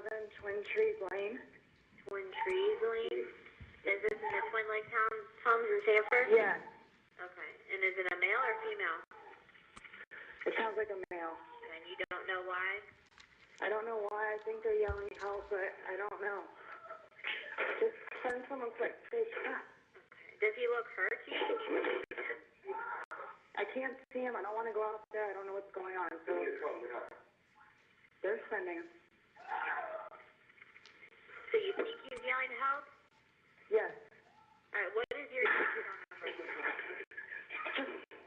Twin Trees Lane. Twin Trees Lane? Is this in the Twin Lake homes in Sanford? Yes. Okay. And is it a male or female? It sounds like a male. And you don't know why? I don't know why. I think they're yelling help, but I don't know. Just send someone quick. Please. Okay. Does he look hurt? I can't see him. I don't want to go out there. I don't know what's going on. So they're sending him. So you think he's yelling help? Yes. All right. What is your phone number?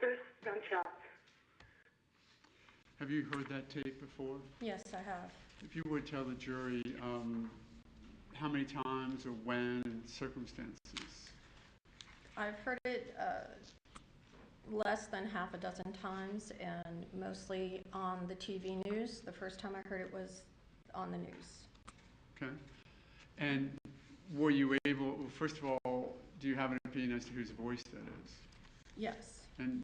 There's gunshots. Have you heard that tape before? Yes, I have. If you would tell the jury how many times or when and circumstances. I've heard it less than half a dozen times, and mostly on the TV news. The first time I heard it was on the news. Okay. And were you able, well, first of all, do you have an opinion as to whose voice that is? Yes. And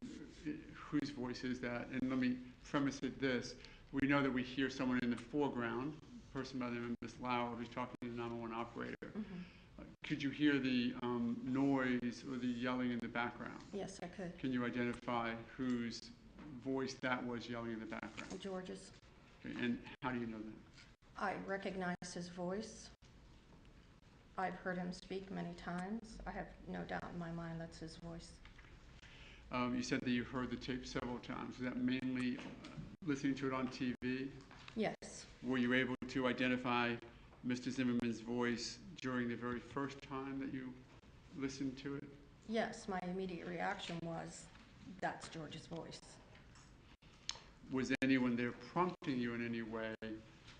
whose voice is that? And let me premise it this. We know that we hear someone in the foreground, a person by the name of Ms. Lauer, who's talking to the 911 operator. Mm-hmm. Could you hear the noise or the yelling in the background? Yes, I could. Can you identify whose voice that was yelling in the background? George's. Okay. And how do you know that? I recognize his voice. I've heard him speak many times. I have no doubt in my mind that's his voice. You said that you heard the tape several times. Was that mainly listening to it on TV? Yes. Were you able to identify Mr. Zimmerman's voice during the very first time that you listened to it? Yes, my immediate reaction was, that's George's voice. Was anyone there prompting you in any way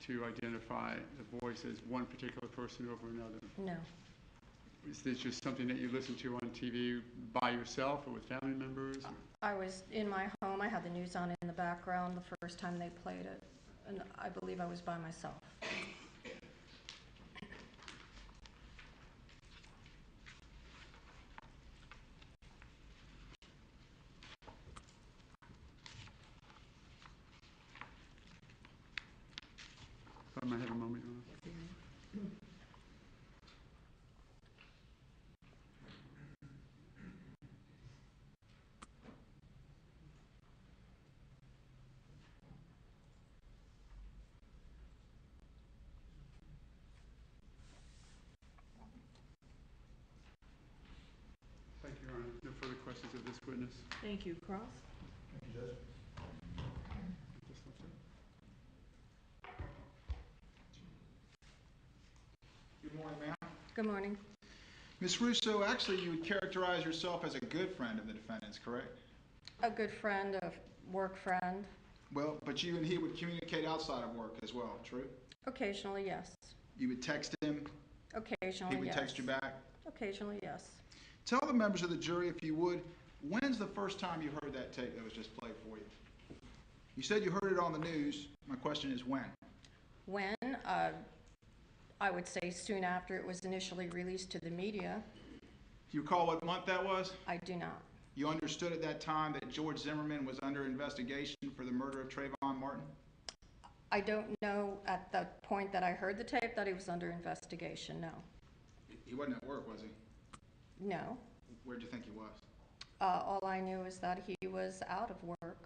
to identify the voice as one particular person over another? No. Is this just something that you listened to on TV by yourself or with family members? I was in my home. I had the news on in the background the first time they played it, and I believe I was by myself. I might have a moment. Thank you, Your Honor. No further questions of this witness. Thank you. Cross? Thank you, Judge. Good morning, ma'am. Good morning. Ms. Russo, actually you would characterize yourself as a good friend of the defendant's, correct? A good friend, a work friend. Well, but you and he would communicate outside of work as well, true? Occasionally, yes. You would text him? Occasionally, He would yes. text you back? Occasionally, yes. Tell the members of the jury, if you would, when's the first time you heard that tape that was just played for you? You said you heard it on the news. My question is when? When? I would say soon after it was initially released to the media. Do you recall what month that was? I do not. You understood at that time that George Zimmerman was under investigation for the murder of Trayvon Martin? I don't know at the point that I heard the tape that he was under investigation, no. He wasn't at work, was he? No. Where'd you think he was? All I knew is that he was out of work.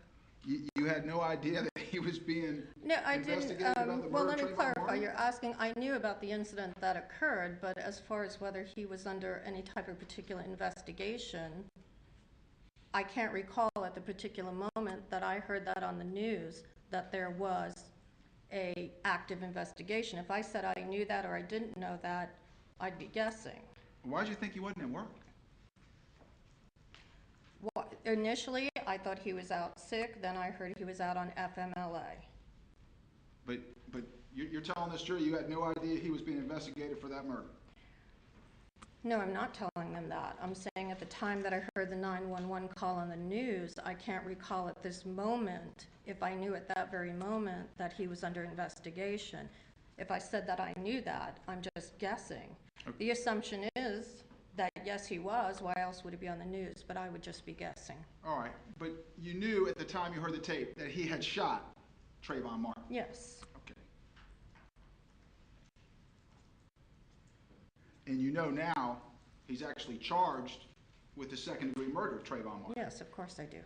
You had no idea that he was being No, I didn't. investigated about the Well, murder let me of Trayvon clarify. Martin? You're asking, I knew about the incident that occurred, but as far as whether he was under any type of particular investigation, I can't recall at the particular moment that I heard that on the news that there was a active investigation. If I said I knew that or I didn't know that, I'd be guessing. Why did you think he wasn't at work? Well, initially, I thought he was out sick. Then I heard he was out on FMLA. But you're telling this jury you had no idea he was being investigated for that murder? No, I'm not telling them that. I'm saying at the time that I heard the 911 call on the news, I can't recall at this moment, if I knew at that very moment that he was under investigation. If I said that I knew that, I'm just guessing. Okay. The assumption is that yes, he was. Why else would it be on the news? But I would just be guessing. All right, but you knew at the time you heard the tape that he had shot Trayvon Martin? Yes. Okay. And you know now he's actually charged with the second-degree murder of Trayvon Martin. Yes, of course I do.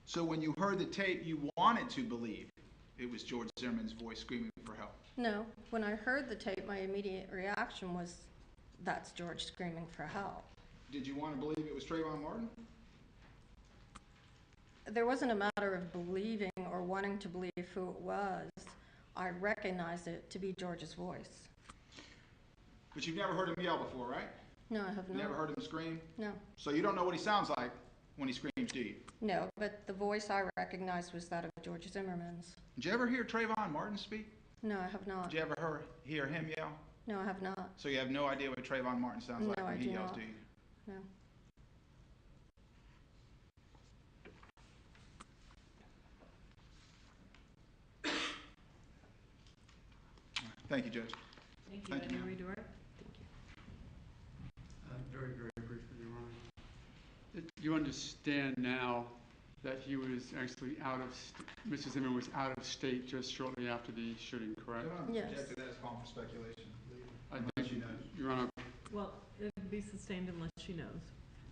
So when you heard the tape, you wanted to believe it was George Zimmerman's voice screaming for help. No, when I heard the tape, my immediate reaction was, that's George screaming for help. Did you want to believe it was Trayvon Martin? There wasn't a matter of believing or wanting to believe who it was. I recognized it to be George's voice. But you've never heard him yell before, right? No, I have You not. never heard him scream? No. So you don't know what he sounds like when he screams, do you? No, but the voice I recognized was that of George Zimmerman's. Did you ever hear Trayvon Martin speak? No, I have not. Did you ever hear him yell? No, I have not. So you have no idea what Trayvon Martin sounds like No, when I he do yells, not. do you? No. Thank you, Judge. Thank you. Thank you, Any ma'am. redirect? Very, very briefly, Your Honor. You understand now that he was actually Mr. Zimmerman was out of state just shortly after the shooting, correct? Yes. Object to that is calling for speculation. I Unless think, you know. Your Honor, Well, it'd be sustained unless she knows.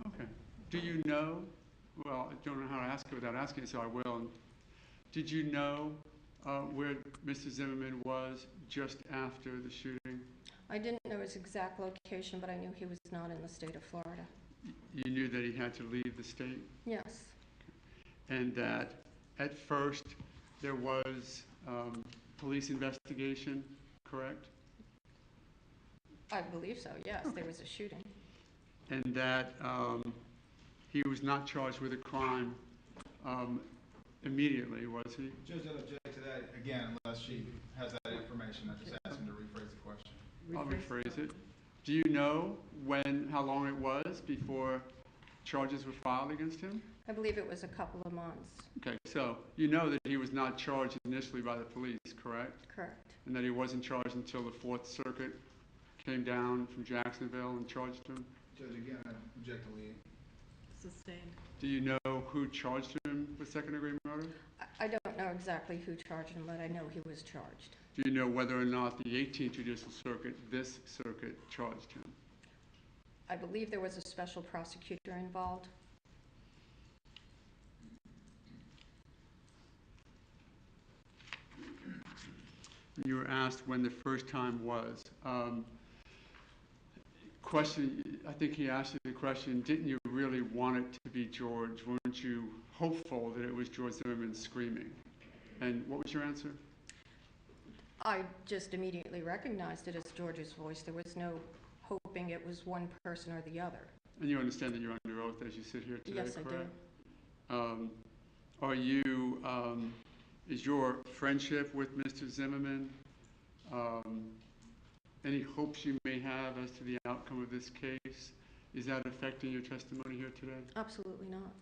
okay. Do you know, well, I don't know how to ask it without asking, so I will. Did you know where Mr. Zimmerman was just after the shooting? I didn't know his exact location, but I knew he was not in the state of Florida. You knew that he had to leave the state? Yes. And that at first there was police investigation, correct? I believe so, yes. There was a shooting. And that he was not charged with a crime immediately, was he? Judge, I'll object to that again unless she has that information. I just asked him to rephrase the question. I'll rephrase it. Do you know how long it was before charges were filed against him? I believe it was a couple of months. Okay, so you know that he was not charged initially by the police, correct? Correct. And that he wasn't charged until the Fourth Circuit came down from Jacksonville and charged him? Judge, again, I object to lead. Sustained. Do you know who charged him with second-degree murder? I don't know exactly who charged him, but I know he was charged. Do you know whether or not the 18th Judicial Circuit, this circuit, charged him? I believe there was a special prosecutor involved. You were asked when the first time was. I think he asked you the question, didn't you really want it to be George? Weren't you hopeful that it was George Zimmerman screaming? And what was your answer? I just immediately recognized it as George's voice. There was no hoping it was one person or the other. And you understand that you're under oath as you sit here today, Yes, I correct? do. Is your friendship with Mr. Zimmerman, any hopes you may have as to the outcome of this case, is that affecting your testimony here today? Absolutely not.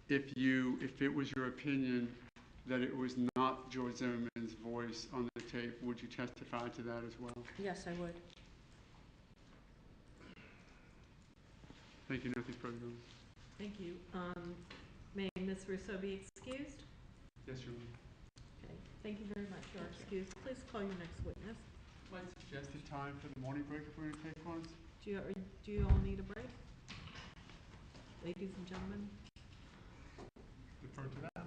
If it was your opinion that it was not George Zimmerman's voice on the tape, would you testify to that as well? Yes, I would. Thank you, nothing further. Thank you. May Ms. Russo be excused? Yes, Your Honor. Okay. Thank you very much. You are excused. Please call your next witness. Might suggest a time for the morning break if we're going to take one. Do you all need a break? Ladies and gentlemen? Defer to that.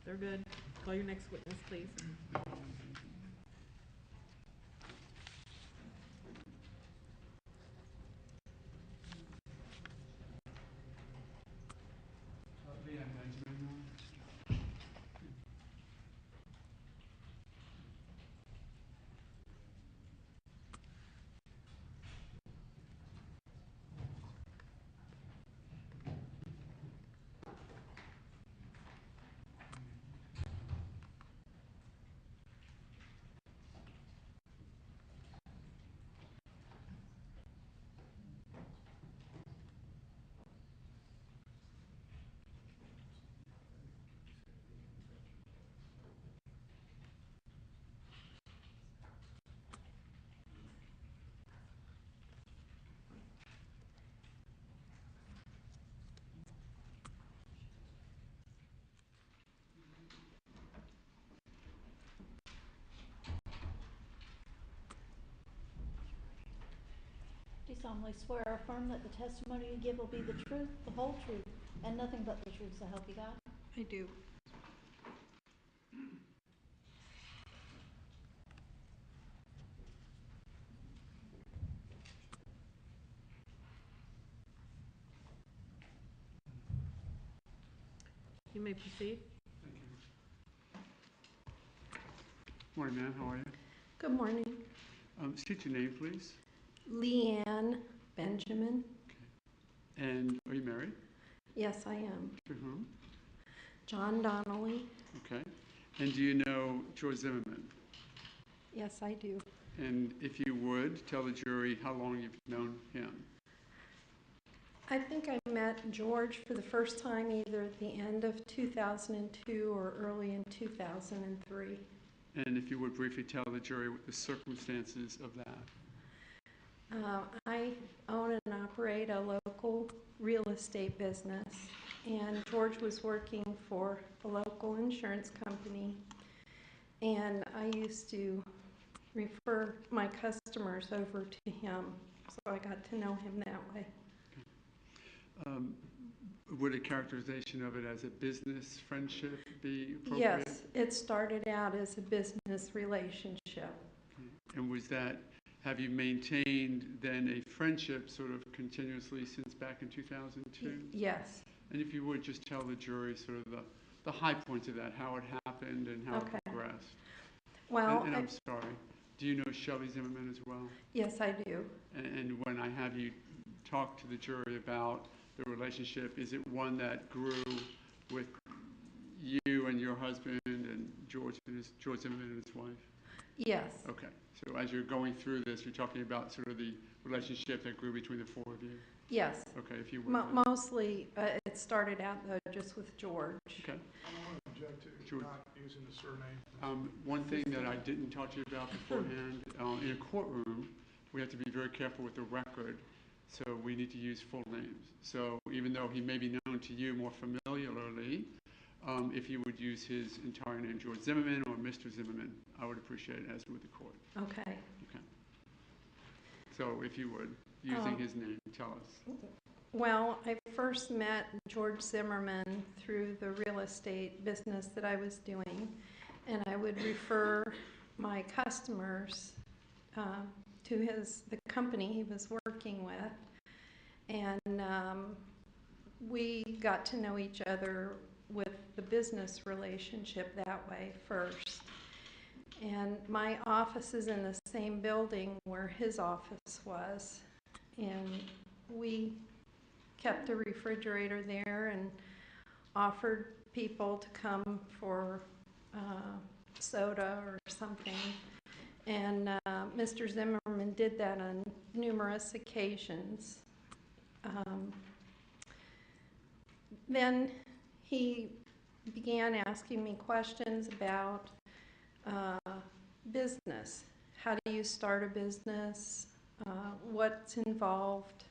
They're good. Call your next witness, please. Leanne Benjamin. solemnly swear or affirm that the testimony you give will be the truth, the whole truth, and nothing but the truth, so help you God? I do. You may proceed. Thank you. Morning, ma'am. How are you? Good morning. State your name, please. Leanne Benjamin. And are you married? Yes, I am. To whom? John Donnelly. Okay. And do you know George Zimmerman? Yes, I do. And if you would, tell the jury how long you've known him. I think I met George for the first time either at the end of 2002 or early in 2003. And if you would briefly tell the jury what the circumstances of that. I own and operate a local real estate business, and George was working for a local insurance company, and I used to refer my customers over to him, so I got to know him that way. Would a characterization of it as a business friendship be appropriate? Yes, it started out as a business relationship. And was that, have you maintained then a friendship sort of continuously since back in 2002? Yes. And if you would just tell the jury sort of the high points of that, how it happened and how Okay. it progressed. Well, And I'm sorry, do you know Shelley Zimmerman as well? yes, I do. And when I have you talk to the jury about the relationship, is it one that grew with you and your husband and George Zimmerman and his wife? Yes. Okay, so as you're going through this, you're talking about sort of the relationship that grew between the four of you? Yes. Okay, if you would. Mostly, it started out though just with George. Okay. I want to object to George. not using the surname. One thing that I didn't talk to you about beforehand, in a courtroom, we have to be very careful with the record, so we need to use full names. So even though he may be known to you more familiarly, if you would use his entire name, George Zimmerman or Mr. Zimmerman, I would appreciate it, as would the court. Okay. Okay. So if you would, using his name, tell us. Well, I first met George Zimmerman through the real estate business that I was doing, and I would refer my customers to the company he was working with, and we got to know each other with the business relationship that way first. And my office is in the same building where his office was, and we kept a refrigerator there and offered people to come for soda or something. And Mr. Zimmerman did that on numerous occasions. Then he began asking me questions about business. How do you start a business? What's involved?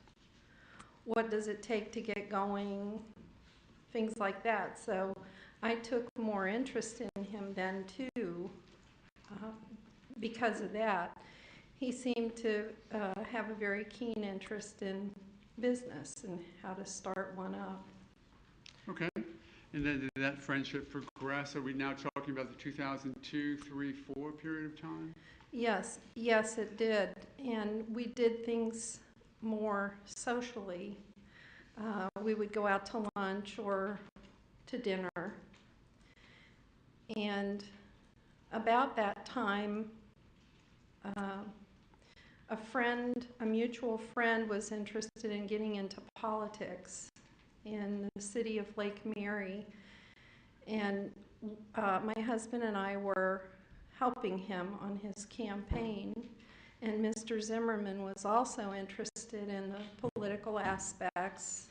What does it take to get going? Things like that. So I took more interest in him then too, because of that. He seemed to have a very keen interest in business and how to start one up. Okay. And then did that friendship progress? Are we now talking about the 2002, 3, 4 period of time? Yes, it did. And we did things more socially. We would go out to lunch or to dinner. And about that time, a mutual friend was interested in getting into politics in the city of Lake Mary. And my husband and I were helping him on his campaign. And Mr. Zimmerman was also interested in the political aspects